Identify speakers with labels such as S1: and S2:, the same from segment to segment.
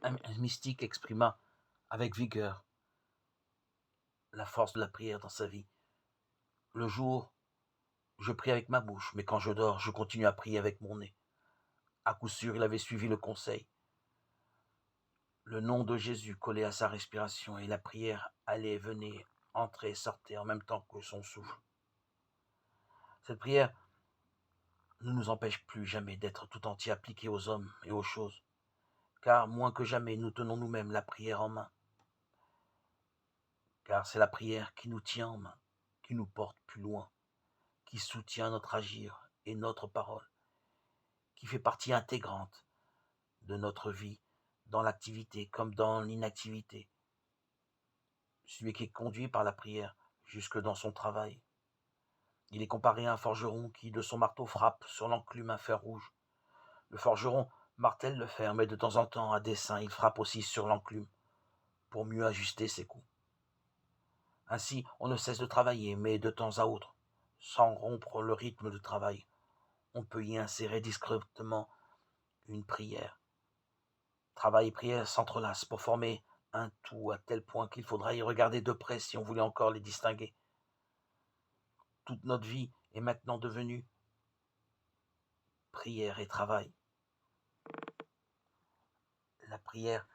S1: Un mystique exprima avec vigueur la force de la prière dans sa vie. Le jour, je prie avec ma bouche, mais quand je dors, je continue à prier avec mon nez. À coup sûr, il avait suivi le conseil. Le nom de Jésus collé à sa respiration et la prière allait et venait, entrait et sortait en même temps que son souffle. Cette prière ne nous empêche plus jamais d'être tout entier appliqués aux hommes et aux choses, car moins que jamais nous tenons nous-mêmes la prière en main, car c'est la prière qui nous tient en main, qui nous porte plus loin, qui soutient notre agir et notre parole, qui fait partie intégrante de notre vie, dans l'activité comme dans l'inactivité. Celui qui est conduit par la prière jusque dans son travail. Il est comparé à un forgeron qui, de son marteau, frappe sur l'enclume un fer rouge. Le forgeron martèle le fer, mais de temps en temps, à dessein, il frappe aussi sur l'enclume pour mieux ajuster ses coups. Ainsi, on ne cesse de travailler, mais de temps à autre, sans rompre le rythme de travail, on peut y insérer discrètement une prière. Travail et prière s'entrelacent pour former un tout à tel point qu'il faudra y regarder de près si on voulait encore les distinguer. Toute notre vie est maintenant devenue prière et travail. La prière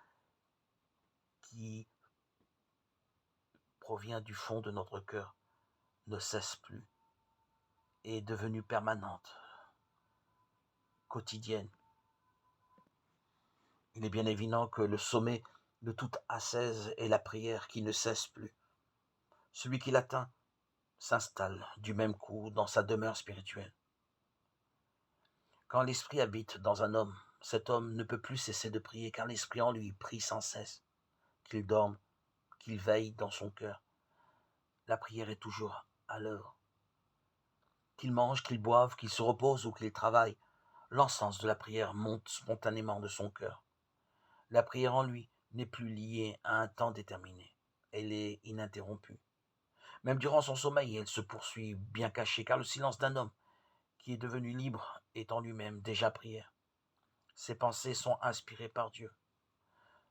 S1: qui provient du fond de notre cœur ne cesse plus, est devenue permanente, quotidienne. Il est bien évident que le sommet de toute ascèse est la prière qui ne cesse plus. Celui qui l'atteint s'installe du même coup dans sa demeure spirituelle. Quand l'esprit habite dans un homme, cet homme ne peut plus cesser de prier car l'esprit en lui prie sans cesse. Qu'il dorme, qu'il veille dans son cœur, la prière est toujours à l'œuvre. Qu'il mange, qu'il boive, qu'il se repose ou qu'il travaille, l'encens de la prière monte spontanément de son cœur. La prière en lui n'est plus liée à un temps déterminé. Elle est ininterrompue. Même durant son sommeil, elle se poursuit bien cachée, car le silence d'un homme qui est devenu libre est en lui-même déjà prière. Ses pensées sont inspirées par Dieu.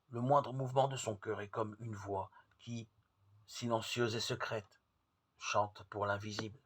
S1: Le moindre mouvement de son cœur est comme une voix qui, silencieuse et secrète, chante pour l'invisible.